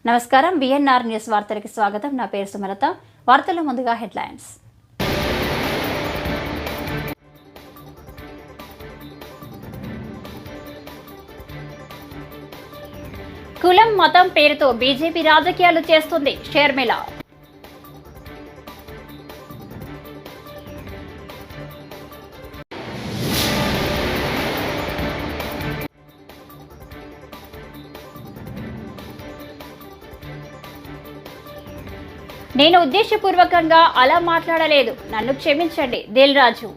నమస్కారం VNR news వార్తలకు స్వాగతం. నా పేరు సుమలత. వార్తల ముందుగా హెడ్లైన్స్. కులం మతం పేరుతో బీజేపీ రాజకీయాలు చేస్తుంది షర్మిల. నేను ఉద్దేశపూర్వకంగా అలా మాట్లాడలేదు, నన్ను క్షమించండి దిల్ రాజు.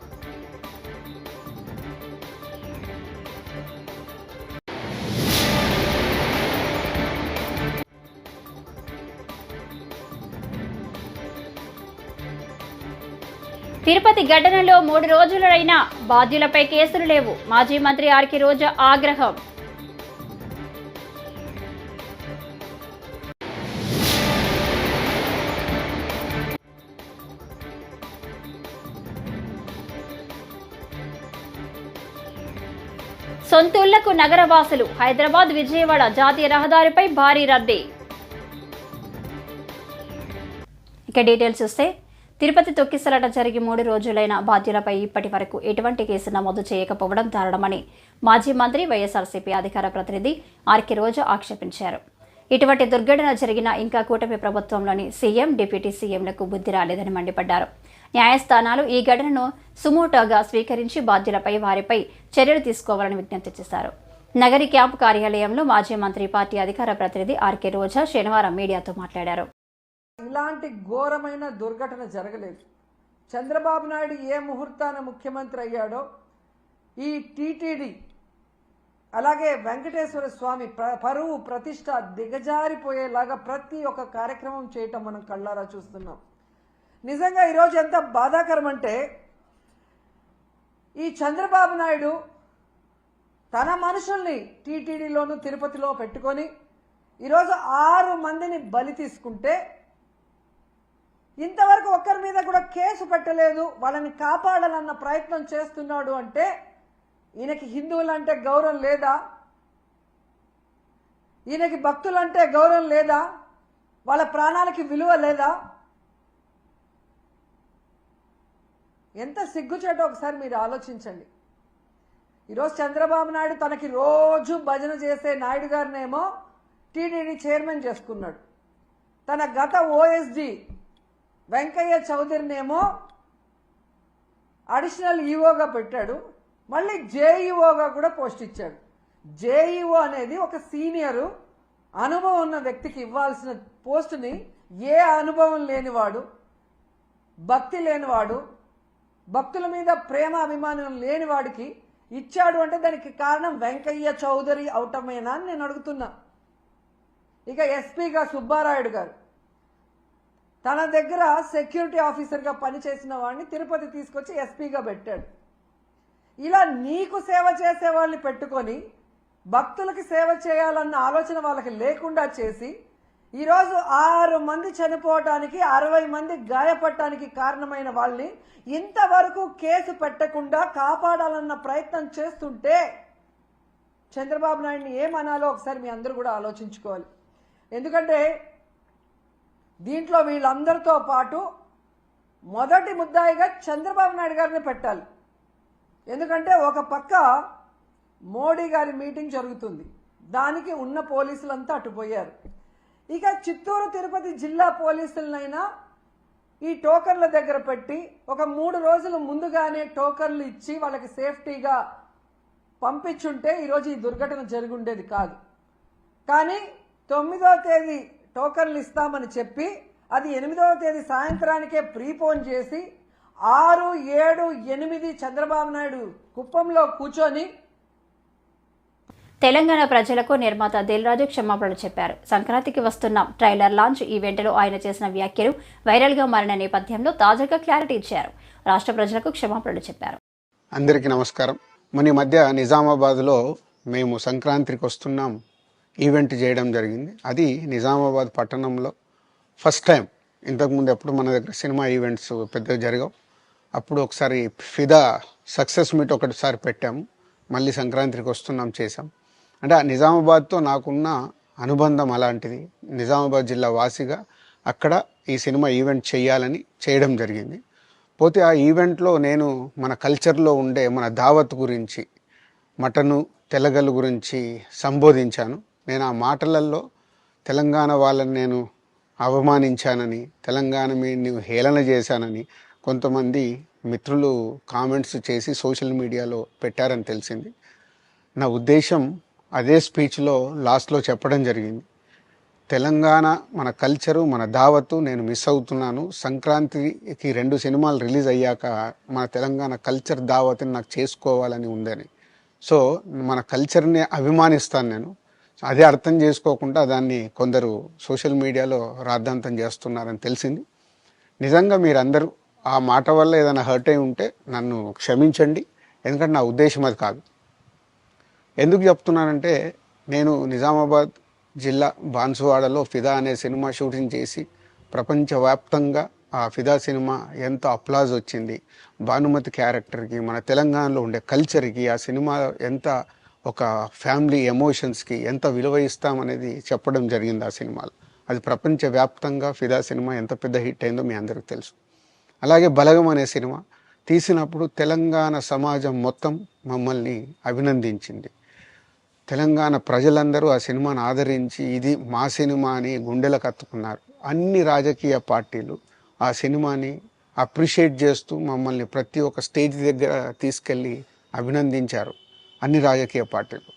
తిరుపతి ఘటనలో 3 రోజులైనా బాధ్యులపై కేసులు లేవు. మాజీ మంత్రి ఆర్కే రోజా ఆగ్రహం. సొంతూళ్లకు నగరవాసులు. హైదరాబాద్ విజయవాడ జాతీయ రహదారిపై భారీ రద్దీ. ఇక డీటెయిల్స్ చూస్తే, తిరుపతి తొక్కిసలాట జరిగి 3 రోజులైన బాధ్యులపై ఇప్పటి వరకు ఎటువంటి కేసు నమోదు చేయకపోవడం దారుణమని మాజీ మంత్రి వైఎస్ఆర్సీపీ అధికార ప్రతినిధి ఆర్కే రోజా ఆక్షేపించారు. ఇటువంటి దుర్ఘటన జరిగినా ఇంకా కూటమి ప్రభుత్వంలోని సీఎం, డిప్యూటీ సీఎంలకు బుద్ధి రాలేదని మండిపడ్డారు. న్యాయస్థానాలు ఈ ఘటనను సుమోటోగా స్వీకరించి బాధ్యులపై వారిపై చర్యలు తీసుకోవాలని విజ్ఞప్తి చేశారు. నగరి క్యాంపు కార్యాలయంలో మాజీ మంత్రి పార్టీ అధికార ప్రతినిధి ఆర్కే రోజా శనివారం మీడియాతో మాట్లాడారు. ఇలాంటి ఘోరమైన దుర్ఘటన జరగలేదు. చంద్రబాబు నాయుడు ఏ ముహూర్తాన ముఖ్యమంత్రి అయ్యాడో ఈ టీటీడీ అలాగే వెంకటేశ్వర స్వామి పరువు ప్రతిష్ట దిగజారిపోయేలాగా ప్రతి ఒక్క కార్యక్రమం చేయటం మనం కళ్ళారా చూస్తున్నాం. నిజంగా ఈరోజు ఎంత బాధాకరం అంటే, ఈ చంద్రబాబు నాయుడు తన మనుషుల్ని టీటీడీలోను తిరుపతిలో పెట్టుకొని ఈరోజు 6 మందిని బలి తీసుకుంటే ఇంతవరకు ఒక్కరి మీద కూడా కేసు పెట్టలేదు. వాళ్ళని కాపాడాలన్న ప్రయత్నం చేస్తున్నాడు అంటే ఈయనకి హిందువులంటే గౌరవం లేదా? ఈయనకి భక్తులంటే గౌరవం లేదా? వాళ్ళ ప్రాణాలకి విలువ లేదా? ఎంత సిగ్గుచేటో ఒకసారి మీరు ఆలోచించండి. ఈరోజు చంద్రబాబు నాయుడు తనకి రోజు భజన చేసే నాయుడు గారినేమో టీటీడీ చైర్మన్ చేసుకున్నాడు. తన గత ఓఎస్డి వెంకయ్య చౌదరినేమో అడిషనల్ ఈఓగా పెట్టాడు. మళ్ళీ జేఈఓగా కూడా పోస్ట్ ఇచ్చాడు. జేఈఓ అనేది ఒక సీనియరు అనుభవం ఉన్న వ్యక్తికి ఇవ్వాల్సిన పోస్టుని ఏ అనుభవం లేనివాడు, భక్తి లేనివాడు, భక్తుల మీద ప్రేమ అభిమానం లేనివాడికి ఇచ్చాడు అంటే దానికి కారణం వెంకయ్య చౌదరి అవటమేనా అని నేను అడుగుతున్నా. ఇక ఎస్పీగా సుబ్బారాయుడు గారు తన దగ్గర సెక్యూరిటీ ఆఫీసర్గా పనిచేసిన వాడిని తిరుపతి తీసుకొచ్చి ఎస్పీగా పెట్టాడు. ఇలా నీకు సేవ చేసే వాళ్ళని పెట్టుకొని భక్తులకి సేవ చేయాలన్న ఆలోచన వాళ్ళకి లేకుండా చేసి ఈరోజు 6 మంది చనిపోవటానికి 60 మంది గాయపడటానికి కారణమైన వాళ్ళని ఇంతవరకు కేసు పెట్టకుండా కాపాడాలన్న ప్రయత్నం చేస్తుంటే చంద్రబాబు నాయుడిని ఏమనాలో ఒకసారి మీ అందరూ కూడా ఆలోచించుకోవాలి. ఎందుకంటే దీంట్లో వీళ్ళందరితో పాటు మొదటి ముద్దాయిగా చంద్రబాబు నాయుడు గారిని పెట్టాలి. ఎందుకంటే ఒక పక్క మోడీ గారి మీటింగ్ జరుగుతుంది, దానికి ఉన్న పోలీసులంతా అటుపోయారు. ఇక చిత్తూరు తిరుపతి జిల్లా పోలీసులనైనా ఈ టోకన్ల దగ్గర పెట్టి ఒక 3 రోజులు ముందుగానే టోకన్లు ఇచ్చి వాళ్ళకి సేఫ్టీగా పంపించుంటే ఈరోజు ఈ దుర్ఘటన జరిగి ఉండేది కాదు. కానీ 9వ తేదీ టోకన్లు ఇస్తామని చెప్పి అది 8వ తేదీ సాయంత్రానికే ప్రీపోన్ చేసి 6, 7, 8 చంద్రబాబు నాయుడు కుప్పంలో కూర్చొని తెలంగాణ ప్రజలకు నిర్మాత దిల్ రాజు క్షమాపణలు చెప్పారు. సంక్రాంతికి వస్తున్న ట్రైలర్ లాంచ్ ఈవెంట్లో ఆయన చేసిన వ్యాఖ్యలు వైరల్గా మారిన నేపథ్యంలో తాజాగా క్లారిటీ ఇచ్చారు. రాష్ట్ర ప్రజలకు క్షమాపణలు చెప్పారు. అందరికీ నమస్కారం. మన మధ్య నిజామాబాద్లో మేము సంక్రాంతికి వస్తున్నాం ఈవెంట్ చేయడం జరిగింది. అది నిజామాబాద్ పట్టణంలో ఫస్ట్ టైం. ఇంతకుముందు ఎప్పుడు మన దగ్గర సినిమా ఈవెంట్స్ పెద్దగా జరగవు. అప్పుడు ఒకసారి ఫిదా సక్సెస్ మీట్ ఒకటిసారి పెట్టాము, మళ్ళీ సంక్రాంతికి వస్తున్నాం చేసాం. అంటే నిజామాబాద్తో నాకున్న అనుబంధం అలాంటిది. నిజామాబాద్ జిల్లా వాసిగా అక్కడ ఈ సినిమా ఈవెంట్ చేయాలని చేయడం జరిగింది. పోతే ఆ ఈవెంట్లో నేను మన కల్చర్లో ఉండే మన దావత్ గురించి, మటను తెలగలు గురించి సంబోధించాను. నేను ఆ మాటలలో తెలంగాణ వాళ్ళని నేను అవమానించానని, తెలంగాణ మీద హేళన చేశానని కొంతమంది మిత్రులు కామెంట్స్ చేసి సోషల్ మీడియాలో పెట్టారని తెలిసింది. నా ఉద్దేశం అదే స్పీచ్లో లాస్ట్లో చెప్పడం జరిగింది. తెలంగాణ మన కల్చరు, మన దావత్తు నేను మిస్ అవుతున్నాను. సంక్రాంతికి 2 సినిమాలు రిలీజ్ అయ్యాక మన తెలంగాణ కల్చర్ దావత్ని నాకు చేసుకోవాలని ఉందని. సో మన కల్చర్ని అభిమానిస్తాను నేను. అదే అర్థం చేసుకోకుండా దాన్ని కొందరు సోషల్ మీడియాలో రాద్ధాంతం చేస్తున్నారని తెలిసింది. నిజంగా మీరందరూ ఆ మాట వల్ల ఏదైనా హర్ట్ అయి ఉంటే నన్ను క్షమించండి. ఎందుకంటే నా ఉద్దేశం అది కాదు. ఎందుకు చెప్తున్నానంటే, నేను నిజామాబాద్ జిల్లా బాన్సువాడలో ఫిదా అనే సినిమా షూటింగ్ చేసి ప్రపంచవ్యాప్తంగా ఆ ఫిదా సినిమా ఎంత అప్లాజ్ వచ్చింది, భానుమతి క్యారెక్టర్కి, మన తెలంగాణలో ఉండే కల్చర్కి ఆ సినిమా ఎంత ఒక ఫ్యామిలీ ఎమోషన్స్కి ఎంత విలువ ఇస్తామనేది చెప్పడం జరిగింది ఆ సినిమాలో. అది ప్రపంచవ్యాప్తంగా ఫిదా సినిమా ఎంత పెద్ద హిట్ అయిందో మీ అందరికీ తెలుసు. అలాగే బలగం అనే సినిమా తీసినప్పుడు తెలంగాణ సమాజం మొత్తం మమ్మల్ని అభినందించింది. తెలంగాణ ప్రజలందరూ ఆ సినిమాను ఆదరించి ఇది మా సినిమా అని గుండెలకు హత్తుకున్నారు. అన్ని రాజకీయ పార్టీలు ఆ సినిమాని అప్రిషియేట్ చేస్తూ మమ్మల్ని ప్రతి ఒక్క స్టేజ్ దగ్గర తీసుకెళ్ళి అభినందించారు, అన్ని రాజకీయ పార్టీలు.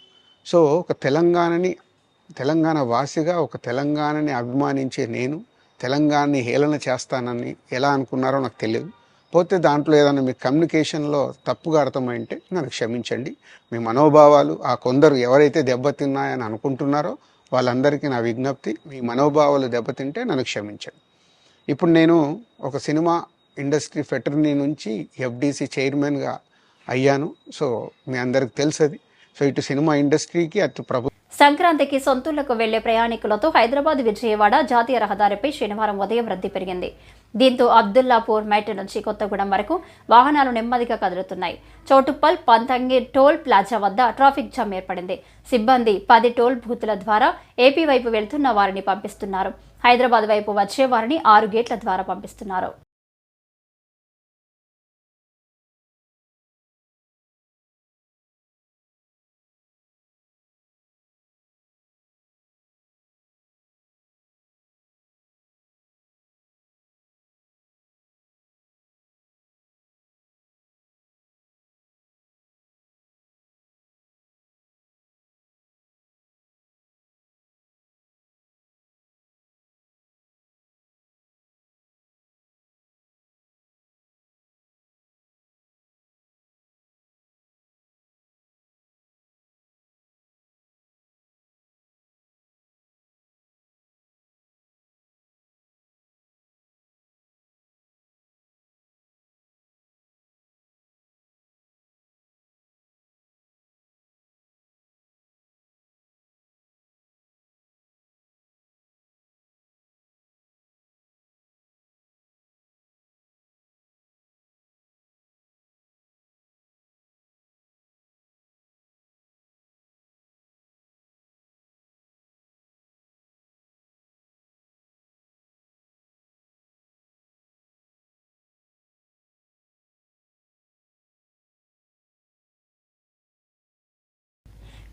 సో ఒక తెలంగాణ వాసిగా ఒక తెలంగాణని అభిమానించే నేను తెలంగాణని హేళన చేస్తానని ఎలా అనుకున్నారో నాకు తెలియదు. పోతే దాంట్లో ఏదైనా మీ కమ్యూనికేషన్లో తప్పుగా అర్థమైంటే నన్ను క్షమించండి. మీ మనోభావాలు ఆ కొందరు ఎవరైతే దెబ్బతిన్నాయని అనుకుంటున్నారో వాళ్ళందరికీ నా విజ్ఞప్తి, మీ మనోభావాలు దెబ్బతింటే నన్ను క్షమించండి. ఇప్పుడు నేను ఒక సినిమా ఇండస్ట్రీ ఫెటర్నీ నుంచి ఎఫ్డీసీ చైర్మన్గా అయ్యాను. సో మీ అందరికి తెలుసది. సో ఇటు సినిమా ఇండస్ట్రీకి అటు సంక్రాంతికి సొంతూళ్లకు వెళ్లే ప్రయాణికులతో హైదరాబాద్ విజయవాడ జాతీయ రహదారిపై శనివారం ఉదయం రద్దీ పెరిగింది. దీంతో అబ్దుల్లాపూర్ మెట్ నుంచి కొత్తగూడెం వరకు వాహనాలు నెమ్మదిగా కదులుతున్నాయి. చౌటుప్పల్ పంతంగి టోల్ ప్లాజా వద్ద ట్రాఫిక్ జామ్ ఏర్పడింది. సిబ్బంది 10 టోల్ బూతుల ద్వారా ఏపీ వైపు వెళ్తున్న వారిని పంపిస్తున్నారు. హైదరాబాద్ వైపు వచ్చే వారిని 6 గేట్ల ద్వారా పంపిస్తున్నారు.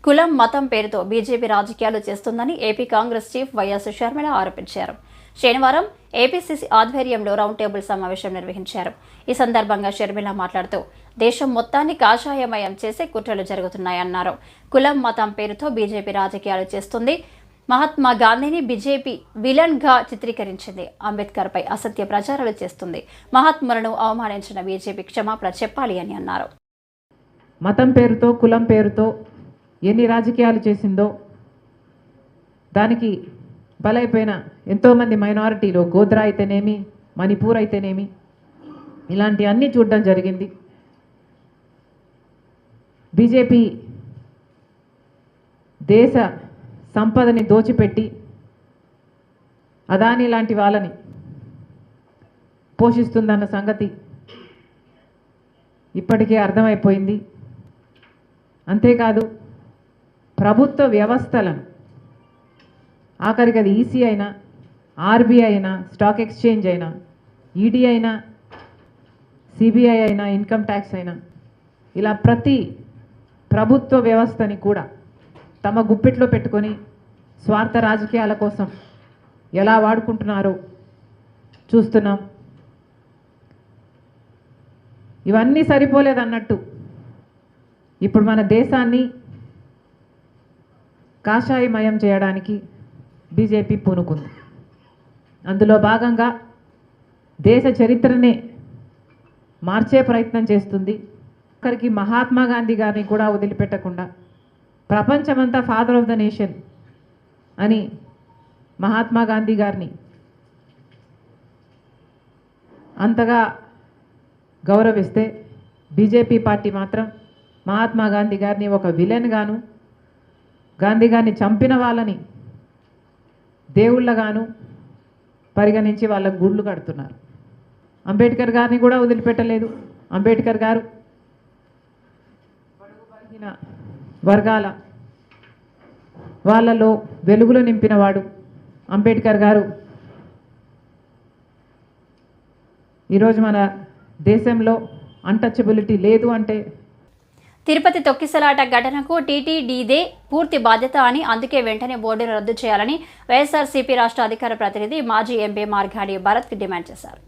కులం మతం పేరుతో బీజేపీ రాజకీయాలు చేస్తుందని AP Congress chief YS Sharmila ఆరోపించారు. శనివారం ఏపీసీసీ ఆధ్వర్యంలో రౌండ్ టేబుల్ సమావేశం నిర్వహించారు. ఈ సందర్భంగా షర్మిల మాట్లాడుతూ దేశం మొత్తాన్ని కాషాయమయం చేసే కుట్రలు జరుగుతున్నాయన్నారు. కులం మతం పేరుతో బీజేపీ రాజకీయాలు చేస్తుంది. మహాత్మా గాంధీని బీజేపీ విలన్గా చిత్రీకరించింది. అంబేద్కర్పై అసత్య ప్రచారాలు చేస్తుంది. మహాత్ములను అవమానించిన బీజేపీ క్షమాపణ చెప్పాలి అని అన్నారు. మతం పేరుతో కులం పేరుతో ఎన్ని రాజకీయాలు చేసిందో దానికి బలైపోయిన ఎంతోమంది మైనారిటీలు, గోద్రా అయితేనేమి, మణిపూర్ అయితేనేమి, ఇలాంటి అన్నీ చూడడం జరిగింది. బీజేపీ దేశ సంపదని దోచిపెట్టి అదాని లాంటి వాళ్ళని పోషిస్తుందన్న సంగతి ఇప్పటికే అర్థమైపోయింది. అంతేకాదు ప్రభుత్వ వ్యవస్థలను ఆఖరికి అది ఈసీ అయినా, ఆర్బీఐ అయినా, స్టాక్ ఎక్స్చేంజ్ అయినా, ఈడీ అయినా, సిబిఐ అయినా, ఇన్కమ్ ట్యాక్స్ అయినా, ఇలా ప్రతి ప్రభుత్వ వ్యవస్థని కూడా తమ గుప్పెట్లో పెట్టుకొని స్వార్థ రాజకీయాల కోసం ఎలా వాడుకుంటున్నారో చూస్తున్నాం. ఇవన్నీ సరిపోలేదన్నట్టు ఇప్పుడు మన దేశాన్ని కాషాయమయం చేయడానికి బీజేపీ పూనుకుంది. అందులో భాగంగా దేశ చరిత్రనే మార్చే ప్రయత్నం చేస్తుంది. ఒకరికి మహాత్మా గాంధీ గారిని కూడా వదిలిపెట్టకుండా ప్రపంచమంతా ఫాదర్ ఆఫ్ ద నేషన్ అని మహాత్మా గాంధీ గారిని అంతగా గౌరవిస్తే బీజేపీ పార్టీ మాత్రం మహాత్మా గాంధీ గారిని ఒక విలన్ గాను, గాంధీ గారిని చంపిన వాళ్ళని దేవుళ్ళగాను పరిగణించి వాళ్ళకు గుళ్ళు కడుతున్నారు. అంబేద్కర్ గారిని కూడా వదిలిపెట్టలేదు. అంబేద్కర్ గారు బలహీన వర్గాల వాళ్ళలో వెలుగులు నింపినవాడు. అంబేద్కర్ గారు ఈరోజు మన దేశంలో అన్టచబిలిటీ లేదు అంటే తిరుపతి తొక్కిసలాట ఘటనకు టీటీడీదే పూర్తి బాధ్యత అని, అందుకే వెంటనే బోర్డును రద్దు చేయాలని వైఎస్ఆర్సీపీ రాష్ట్ర అధికార ప్రతినిధి మాజీ ఎంపీ మార్గాని భరత్ డిమాండ్ చేశారు.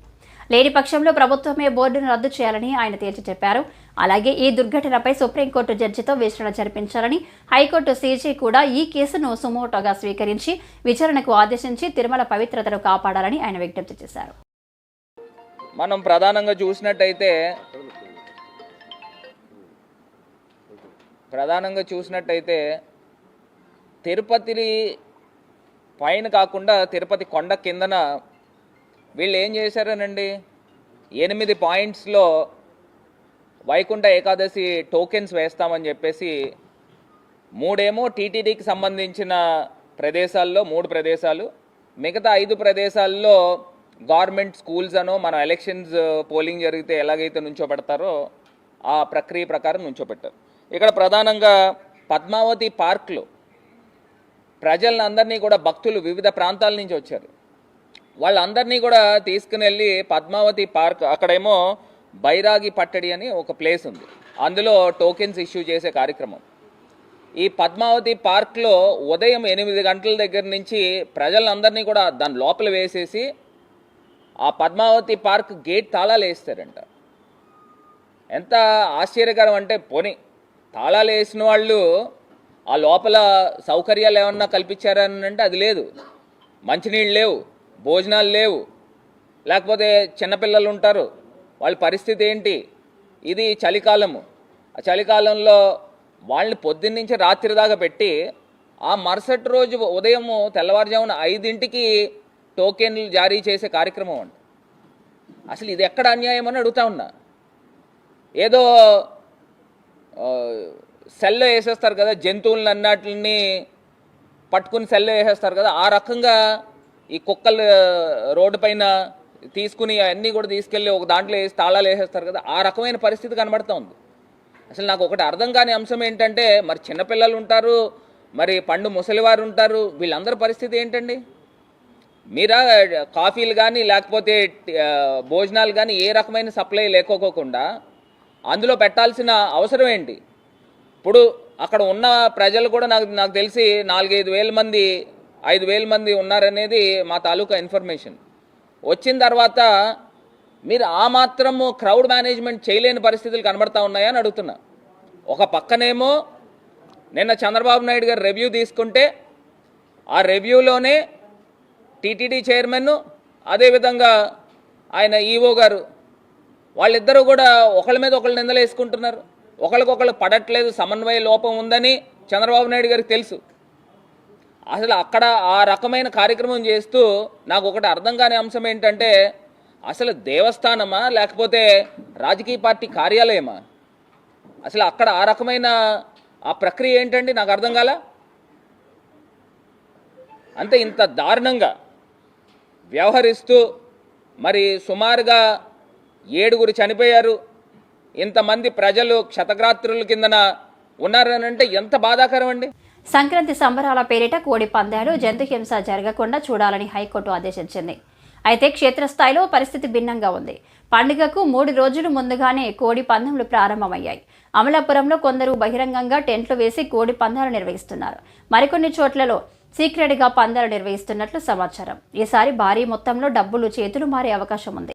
లేని పక్షంలో ప్రభుత్వమే బోర్డును రద్దు చేయాలని ఆయన తేల్చి చెప్పారు. అలాగే ఈ దుర్ఘటనపై సుప్రీంకోర్టు జడ్జితో విచారణ జరిపించాలని, హైకోర్టు సీజీ కూడా ఈ కేసును సుమోటోగా స్వీకరించి విచారణకు ఆదేశించి తిరుమల పవిత్రతను కాపాడాలని ఆయన విజ్ఞప్తి చేశారు. మనం ప్రధానంగా చూసినట్టయితే తిరుపతి పైన కాకుండా తిరుపతి కొండ కిందన వీళ్ళు ఏం చేశారనండి, 8 పాయింట్స్లో వైకుంఠ ఏకాదశి టోకెన్స్ వేస్తామని చెప్పేసి 3 టీటీడీకి సంబంధించిన ప్రదేశాల్లో 3 ప్రదేశాలు, మిగతా 5 ప్రదేశాల్లో గవర్నమెంట్ స్కూల్స్ అనో మనం ఎలక్షన్స్ పోలింగ్ జరిగితే ఎలాగైతే నుంచోబెడతారో ఆ ప్రక్రియ ప్రకారం నుంచోబెట్టారు. ఇక్కడ ప్రధానంగా పద్మావతి పార్క్లో ప్రజలందరినీ కూడా భక్తులు వివిధ ప్రాంతాల నుంచి వచ్చారు. వాళ్ళందరినీ కూడా తీసుకుని వెళ్ళి పద్మావతి పార్క్, అక్కడేమో బైరాగి పట్టడి అని ఒక ప్లేస్ ఉంది, అందులో టోకెన్స్ ఇష్యూ చేసే కార్యక్రమం. ఈ పద్మావతి పార్క్లో ఉదయం 8 గంటల దగ్గర నుంచి ప్రజలందరినీ కూడా దాని లోపల వేసేసి ఆ పద్మావతి పార్క్ గేట్ తాళాలు వేస్తారంట. ఎంత ఆశ్చర్యకరం అంటే, పోనీ తాళాలు వేసిన వాళ్ళు ఆ లోపల సౌకర్యాలు ఏమన్నా కల్పించారని అంటే అది లేదు. మంచినీళ్ళు లేవు, భోజనాలు లేవు, లేకపోతే చిన్నపిల్లలు ఉంటారు, వాళ్ళ పరిస్థితి ఏంటి? ఇది చలికాలము. ఆ చలికాలంలో వాళ్ళని పొద్దున్నుంచి రాత్రి దాకా పెట్టి ఆ మరుసటి రోజు ఉదయము తెల్లవారుజామున 5ంటికి టోకెన్లు జారీ చేసే కార్యక్రమం అండి. అసలు ఇది ఎక్కడ అన్యాయం అని అడుగుతా ఉన్నా. ఏదో సెల్లో వేసేస్తారు కదా, జంతువులను అన్నిటిని పట్టుకుని సెల్లో వేసేస్తారు కదా, ఆ రకంగా ఈ కుక్కలు రోడ్డు పైన తీసుకుని అన్నీ కూడా తీసుకెళ్ళి ఒక దాంట్లో వేసి తాళాలు వేసేస్తారు కదా, ఆ రకమైన పరిస్థితి కనబడుతూ ఉంది. అసలు నాకు ఒకటి అర్థం కాని అంశం ఏంటంటే, మరి చిన్నపిల్లలు ఉంటారు, మరి పండు ముసలివారు ఉంటారు, వీళ్ళందరి పరిస్థితి ఏంటండి? మీరా కాఫీలు కానీ లేకపోతే భోజనాలు కానీ ఏ రకమైన సప్లై లేకోకుండా అందులో పెట్టాల్సిన అవసరం ఏంటి? ఇప్పుడు అక్కడ ఉన్న ప్రజలు కూడా నాకు తెలిసి 4-5 వేల మంది 5,000 మంది ఉన్నారనేది మా తాలూకా ఇన్ఫర్మేషన్. వచ్చిన తర్వాత మీరు ఆ మాత్రము క్రౌడ్ మేనేజ్మెంట్ చేయలేని పరిస్థితులు కనబడతా ఉన్నాయని అడుగుతున్నా. ఒక పక్కనేమో నిన్న చంద్రబాబు నాయుడు గారు రివ్యూ తీసుకుంటే ఆ రివ్యూలోనే టీటీడీ చైర్మన్ అదేవిధంగా ఆయన ఈఓ గారు వాళ్ళిద్దరూ కూడా ఒకళ్ళ మీద ఒకళ్ళు నిందలు వేసుకుంటున్నారు. ఒకరికొకళ్ళు పడట్లేదు, సమన్వయ లోపం ఉందని చంద్రబాబు నాయుడు గారికి తెలుసు. అసలు అక్కడ ఆ రకమైన కార్యక్రమం చేస్తూ నాకు ఒకటి అర్థం కాని అంశం ఏంటంటే, అసలు దేవస్థానమా లేకపోతే రాజకీయ పార్టీ కార్యాలయమా? అసలు అక్కడ ఆ రకమైన ఆ ప్రక్రియ ఏంటండి? నాకు అర్థం కాల. అంతే ఇంత దారుణంగా వ్యవహరిస్తూ మరి సుమారుగా 7 చనిపోయారు, ఇంతమంది ప్రజలు క్షతగాత్రుల కిందన ఉన్నారని అంటే ఎంత బాధాకరం అండి. సంక్రాంతి సంబరాల పేరిట కోడి పందాలు జంతు హింస జరగకుండా చూడాలని హైకోర్టు ఆదేశించింది. అయితే క్షేత్రస్థాయిలో పరిస్థితి భిన్నంగా ఉంది. పండుగకు 3 రోజులు ముందుగానే కోడి పందెంలు ప్రారంభమయ్యాయి. అమలాపురంలో కొందరు బహిరంగంగా టెంట్లు వేసి కోడి పందాలు నిర్వహిస్తున్నారు. మరికొన్ని చోట్లలో సీక్రెట్గా పందాలు నిర్వహిస్తున్నట్లు సమాచారం. ఈసారి భారీ మొత్తంలో డబ్బులు చేతులు మారే అవకాశం ఉంది.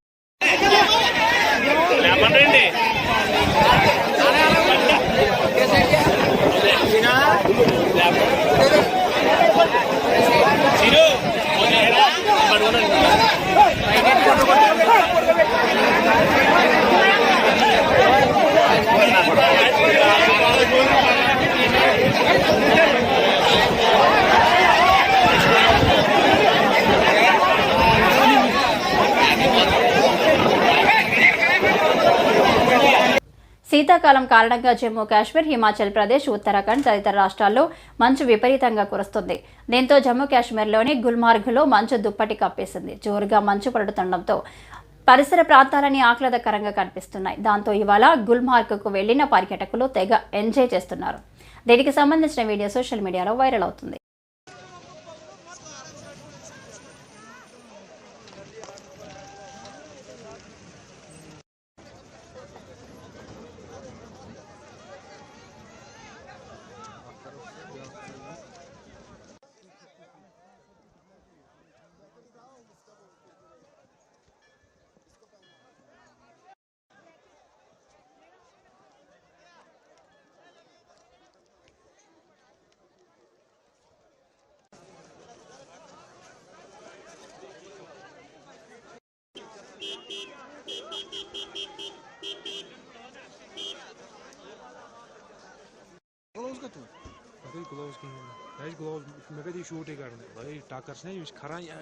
శీతాకాలం కారణంగా జమ్మూ కాశ్మీర్, హిమాచల్ ప్రదేశ్, ఉత్తరాఖండ్ తదితర రాష్ట్రాల్లో మంచు విపరీతంగా కురుస్తుంది. దీంతో జమ్మూ కాశ్మీర్లోని గుల్మార్గ్లో మంచు దుప్పటి కప్పేసింది. జోరుగా మంచు పడుతుండటంతో పరిసర ప్రాంతాలన్నీ ఆహ్లాదకరంగా కనిపిస్తున్నాయి. దాంతో ఇవాళ గుల్మార్గ్కు వెళ్లిన పర్యాటకులు తెగ ఎంజాయ్ చేస్తున్నారు. దీనికి సంబంధించిన వీడియో సోషల్ మీడియాలో వైరల్ అవుతుంది. ग्लोव्स की भाई ग्लोव्स मैं कभी शूट ही करने भाई टाकर्स नहीं इस खरा या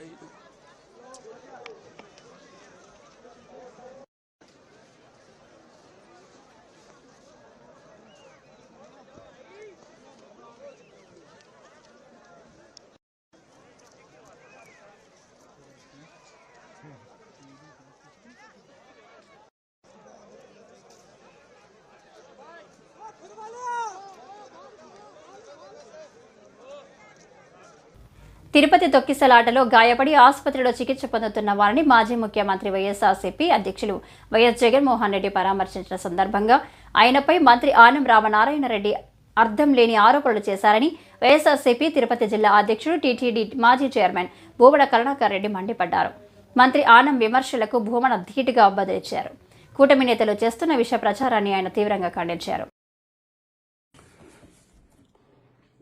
తిరుపతి తొక్కిసలాటలో గాయపడి ఆసుపత్రిలో చికిత్స పొందుతున్న వారిని మాజీ ముఖ్యమంత్రి వైఎస్ఆర్సీపీ అధ్యక్షులు వైఎస్ జగన్మోహన్ రెడ్డి పరామర్శించిన సందర్భంగా ఆయనపై మంత్రి ఆనం రామనారాయణ రెడ్డి అర్థం లేని ఆరోపణలు చేశారని వైఎస్ఆర్సీపీ తిరుపతి జిల్లా అధ్యక్షుడు టీటీడీ మాజీ చైర్మన్ భూమన కరుణాకర్ రెడ్డి మండిపడ్డారు. మంత్రి ఆనం విమర్శలకు భూమన ధీటుగా బదిలిచ్చారు. కూటమి నేతలు చేస్తున్న విష ప్రచారాన్ని ఆయన తీవ్రంగా ఖండించారు.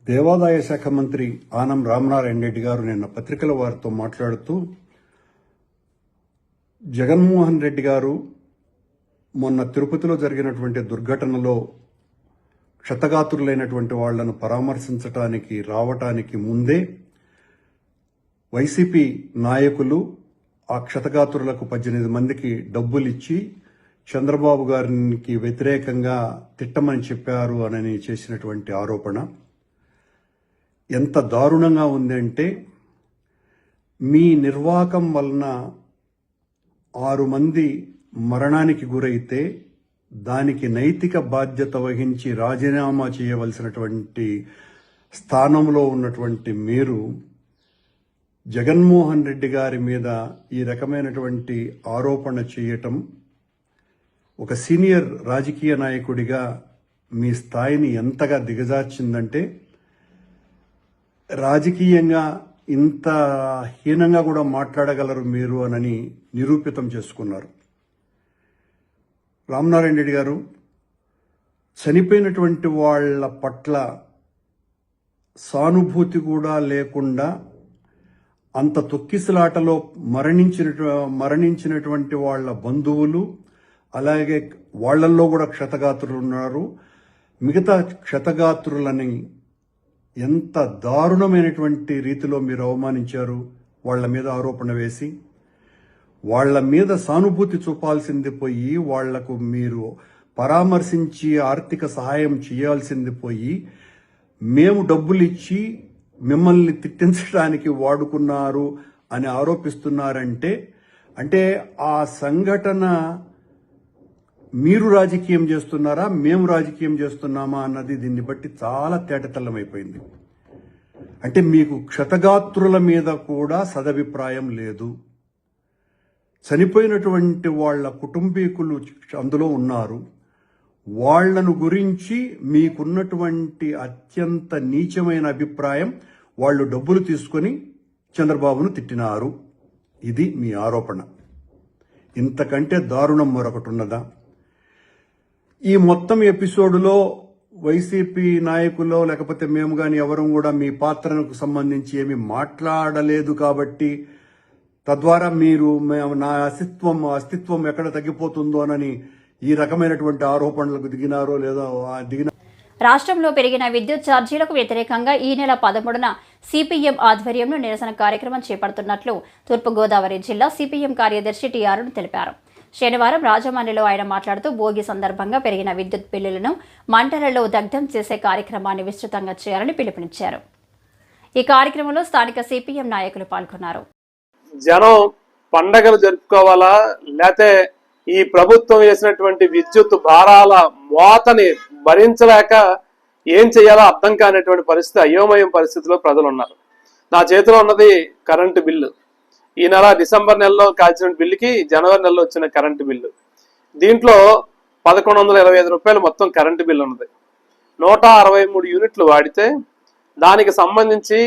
దేవాదాయ శాఖ మంత్రి ఆనం రామనారాయణ రెడ్డి గారు నిన్న పత్రికల వారితో మాట్లాడుతూ జగన్మోహన్ రెడ్డి గారు మొన్న తిరుపతిలో జరిగినటువంటి దుర్ఘటనలో క్షతగాత్రులైనటువంటి వాళ్లను పరామర్శించడానికి రావటానికి ముందే వైసీపీ నాయకులు ఆ క్షతగాత్రులకు 18 మందికి డబ్బులిచ్చి చంద్రబాబు గారికి వ్యతిరేకంగా తిట్టమని చెప్పారు అని చేసినటువంటి ఆరోపణ ఎంత దారుణంగా ఉంది అంటే, మీ నిర్వాకం వలన 6 మంది మరణానికి గురైతే దానికి నైతిక బాధ్యత వహించి రాజీనామా చేయవలసినటువంటి స్థానంలో ఉన్నటువంటి మీరు జగన్మోహన్ రెడ్డి గారి మీద ఈ రకమైనటువంటి ఆరోపణ చేయటం ఒక సీనియర్ రాజకీయ నాయకుడిగా మీ స్థాయిని ఎంతగా దిగజార్చిందంటే, రాజకీయంగా ఇంత హీనంగా కూడా మాట్లాడగలరు మీరు అని నిరూపితం చేసుకున్నారు. రామనారాయణ రెడ్డి గారు చనిపోయినటువంటి వాళ్ళ పట్ల సానుభూతి కూడా లేకుండా అంత తొక్కిసలాటలో మరణించినటువంటి వాళ్ళ బంధువులు, అలాగే వాళ్లల్లో కూడా క్షతగాత్రులు ఉన్నారు. మిగతా క్షతగాత్రులని ఎంత దారుణమైనటువంటి రీతిలో మీరు అవమానించారు. వాళ్ల మీద ఆరోపణ వేసి వాళ్ల మీద సానుభూతి చూపాల్సింది పోయి, వాళ్లకు మీరు పరామర్శించి ఆర్థిక సహాయం చేయాల్సింది పోయి, మేము డబ్బులు ఇచ్చి మిమ్మల్ని తిట్టించడానికి వాడుకున్నారు అని ఆరోపిస్తున్నారంటే, అంటే ఆ సంఘటన మీరు రాజకీయం చేస్తున్నారా, మేము రాజకీయం చేస్తున్నామా అన్నది దీన్ని బట్టి చాలా తేటతెల్లమైపోయింది. అంటే మీకు క్షతగాత్రుల మీద కూడా సదభిప్రాయం లేదు. చనిపోయినటువంటి వాళ్ళ కుటుంబీకులు అందులో ఉన్నారు. వాళ్లను గురించి మీకున్నటువంటి అత్యంత నీచమైన అభిప్రాయం, వాళ్ళు డబ్బులు తీసుకొని చంద్రబాబును తిట్టినారు. ఇది మీ ఆరోపణ. ఇంతకంటే దారుణం మరొకటి ఉన్నదా? ఈ మొత్తం ఎపిసోడ్లో వైసీపీ నాయకులు లేకపోతే మేము కానీ ఎవరు కూడా మీ పాత్రకు సంబంధించి ఏమి మాట్లాడలేదు కాబట్టి తద్వారా మీరు నా అస్తిత్వం ఎక్కడ తగ్గిపోతుందోనని ఈ రకమైనటువంటి ఆరోపణలకు దిగినారో లేదో రాష్ట్రంలో పెరిగిన విద్యుత్ ఛార్జీలకు వ్యతిరేకంగా ఈ నెల 13న సిపిఎం ఆధ్వర్యంలో నిరసన కార్యక్రమం చేపడుతున్నట్లు తూర్పుగోదావరి జిల్లా సిపిఎం కార్యదర్శి టీఆర్ను తెలిపారు. శనివారం రాజమండ్రిలో ఆయన మాట్లాడుతూ భోగి సందర్భంగా పెరిగిన విద్యుత్ బిల్లులను మంటలలో దగ్ధం చేసే కార్యక్రమాన్ని విస్తృతంగా చేయాలని పిలుపునిచ్చారు. ఈ కార్యక్రమంలో స్థానిక సిపిఎం నాయకులు పాల్గొన్నారు. జనం పండగలు జరుపుకోవాలా, లేతే ఈ ప్రభుత్వం వేసినటువంటి విద్యుత్ భారాల మోతని భరించలేక ఏం చేయాలో అర్థం కానిటువంటి పరిస్థితి, అయోమయం పరిస్థితిలో ప్రజలు ఉన్నారు. నా చేతిలో ఉన్నది కరెంటు బిల్లు. ఈ నెల డిసెంబర్ నెలలో కాల్చిన బిల్లుకి జనవరి నెలలో వచ్చిన కరెంటు బిల్లు. దీంట్లో 1125 రూపాయలు మొత్తం కరెంటు బిల్లు ఉన్నది. 163 యూనిట్లు వాడితే దానికి సంబంధించి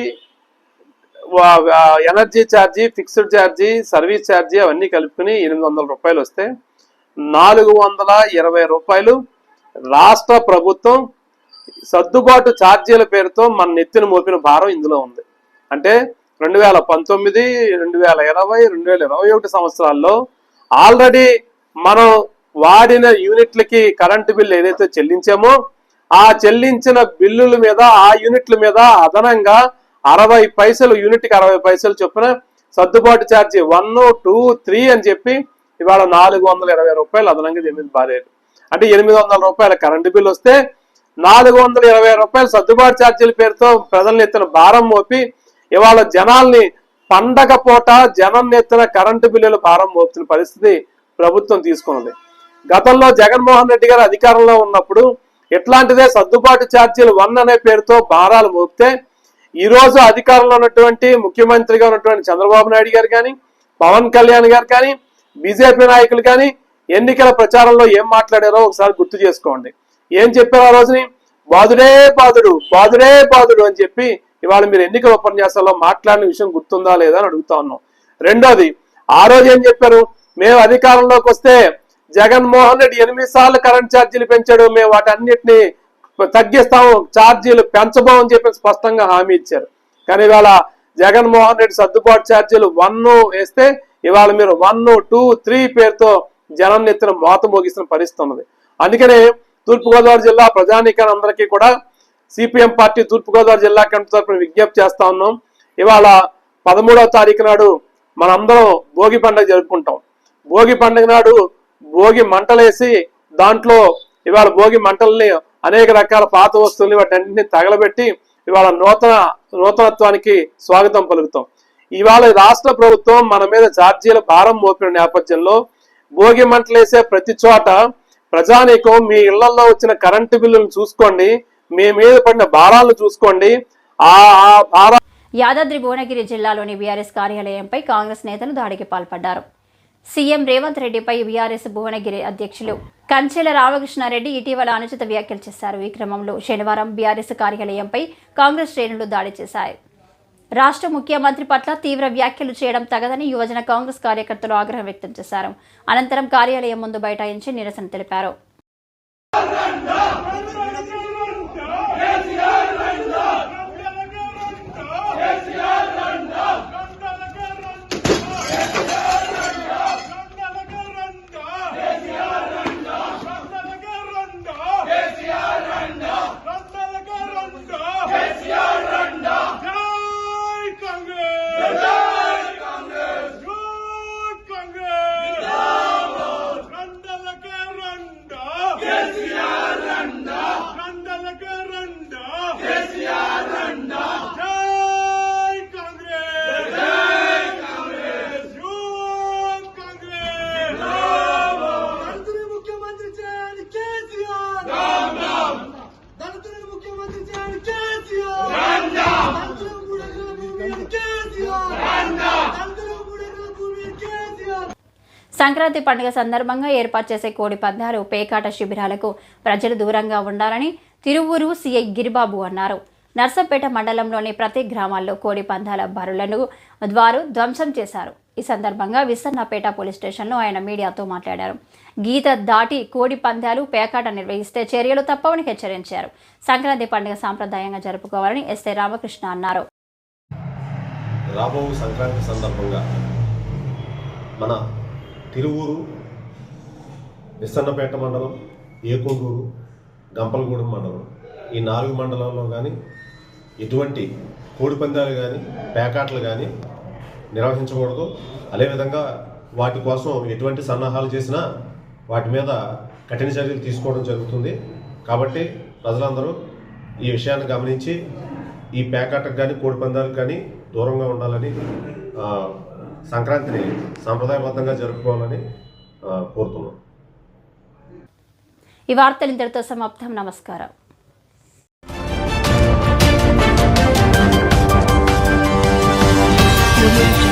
energy charge, fixed charge, service charge అవన్నీ కలుపుకుని 800 రూపాయలు వస్తే 420 రూపాయలు రాష్ట్ర ప్రభుత్వం సర్దుబాటు ఛార్జీల పేరుతో మన నెత్తిన మోపిన భారం ఇందులో ఉంది. అంటే 2019, 2020, 2021 సంవత్సరాల్లో ఆల్రెడీ మనం వాడిన యూనిట్లకి కరెంటు బిల్లు ఏదైతే చెల్లించామో ఆ చెల్లించిన బిల్లుల మీద, ఆ యూనిట్ల మీద అదనంగా 60 పైసలు, యూనిట్కి 60 పైసలు చొప్పున సర్దుబాటు ఛార్జీ 1, 2, 3 అని చెప్పి ఇవాళ 420 రూపాయలు అదనంగా దీని బారేరు. అంటే 800 రూపాయల కరెంటు బిల్లు వస్తే 420 రూపాయలు సర్దుబాటు ఛార్జీల పేరుతో ప్రజలను ఎత్తిన భారం మోపి ఇవాళ జనాల్ని పండగ పూట జనం ఎత్తిన కరెంటు బిల్లుల భారం మోపుతున్న పరిస్థితి ప్రభుత్వం తీసుకున్నది. గతంలో జగన్మోహన్ రెడ్డి గారు అధికారంలో ఉన్నప్పుడు ఎట్లాంటిదే సర్దుబాటు ఛార్జీలు 1 అనే పేరుతో భారాలు మోపితే ఈ రోజు అధికారంలో ఉన్నటువంటి ముఖ్యమంత్రిగా ఉన్నటువంటి చంద్రబాబు నాయుడు గారు కానీ, పవన్ కళ్యాణ్ గారు కానీ, బీజేపీ నాయకులు కానీ ఎన్నికల ప్రచారంలో ఏం మాట్లాడారో ఒకసారి గుర్తు చేసుకోండి. ఏం చెప్పారు ఆ రోజుని? బాదుడే బాదుడు, బాదుడే బాదుడు అని చెప్పి ఇవాళ మీరు ఎన్నికల ఉపన్యాసాల్లో మాట్లాడిన విషయం గుర్తుందా లేదా అని అడుగుతా ఉన్నాం. రెండోది, ఆ రోజు ఏం చెప్పారు? మేము అధికారంలోకి వస్తే జగన్మోహన్ రెడ్డి 8 సార్లు కరెంట్ ఛార్జీలు పెంచాడు, మేము వాటన్నిటిని తగ్గిస్తాము, ఛార్జీలు పెంచబోమని చెప్పి స్పష్టంగా హామీ ఇచ్చారు. కానీ ఇవాళ జగన్మోహన్ రెడ్డి సర్దుబాటు ఛార్జీలు 1 వేస్తే ఇవాళ మీరు 1, 2, 3 పేరుతో జనం ఎత్తిన మోత మోగిస్తున్న పరిస్థితి ఉన్నది. అందుకనే తూర్పుగోదావరి జిల్లా ప్రజానీకాన్ని అందరికీ కూడా సిపిఎం పార్టీ తూర్పుగోదావరి జిల్లా కమిటీ తరఫున విజ్ఞప్తి చేస్తా ఉన్నాం. ఇవాళ 13వ తారీఖు నాడు మనందరం భోగి పండుగ జరుపుకుంటాం. భోగి పండుగ నాడు భోగి మంటలేసి దాంట్లో ఇవాళ భోగి మంటల్ని అనేక రకాల పాత వస్తువుల్ని వాటన్నింటినీ తగలబెట్టి ఇవాళ నూతనత్వానికి స్వాగతం పలుకుతాం. ఇవాళ రాష్ట్ర ప్రభుత్వం మన మీద ఛార్జీల భారం మోపిన నేపథ్యంలో భోగి మంటలేసే ప్రతి చోట ప్రజానీకం మీ ఇళ్లలో వచ్చిన కరెంటు బిల్లులను చూసుకోండి, మీ మీద పడిన భారాలను చూసుకోండి. యాదాద్రి భువనగిరి జిల్లాలోని బీఆర్ఎస్ కార్యాలయంపై కాంగ్రెస్ నేతలు దాడికి పాల్పడ్డారు. సీఎం రేవంత్ రెడ్డిపై బీఆర్ఎస్ భువనగిరి అధ్యక్షులు కంచెల రామకృష్ణారెడ్డి ఇటీవల అనుచిత వ్యాఖ్యలు చేశారు. ఈ క్రమంలో శనివారం బీఆర్ఎస్ కార్యాలయంపై కాంగ్రెస్ శ్రేణులు దాడి చేశాయి. రాష్ట్ర ముఖ్యమంత్రి పట్ల తీవ్ర వ్యాఖ్యలు చేయడం తగదని యువజన కాంగ్రెస్ కార్యకర్తలు ఆగ్రహం వ్యక్తం చేశారు. అనంతరం కార్యాలయం ముందు బైఠాయించి నిరసన తెలిపారు. సంక్రాంతి పండుగ సందర్భంగా ఏర్పాటు చేసే కోడి పందాలు పేకాట శిబిరాలకు ప్రజలు దూరంగా ఉండాలని తిరువూరు సీఐ గిరిబాబు అన్నారు. నర్సంపేట మండలంలోని ప్రతి గ్రామాల్లో కోడి పందాల బరులను వారు ధ్వంసం చేశారు. ఈ సందర్భంగా విసన్నపేట పోలీస్ స్టేషన్లో ఆయన మీడియాతో మాట్లాడారు. గీత దాటి కోడి పందాలు పేకాట నిర్వహిస్తే చర్యలు తప్పవని హెచ్చరించారు. సంక్రాంతి పండుగ సాంప్రదాయంగా జరుపుకోవాలని ఎస్ఐ రామకృష్ణ అన్నారు. రాబో సంక్రాంతి సందర్భంగా మన తిరువూరు, విసన్నపేట మండలం, ఏకొండూరు, గంపలగూడెం మండలం ఈ 4 మండలాల్లో కానీ ఎటువంటి కోడిపందాలు కానీ పేకాటలు కానీ నిర్వహించకూడదు. అదేవిధంగా వాటి కోసం ఎటువంటి సన్నాహాలు చేసినా వాటి మీద కఠిన చర్యలు తీసుకోవడం జరుగుతుంది. కాబట్టి ప్రజలందరూ ఈ విషయాన్ని గమనించి ఈ పేకాటకు కానీ కోడిపందాలకు కానీ దూరంగా ఉండాలని, సంక్రాంతిని సాంప్రదాయబద్ధంగా జరుపుకోవాలని కోరుతున్నాం. ఈ వార్తలు ఇంతటితో సమాప్తం. నమస్కారం. Thank you.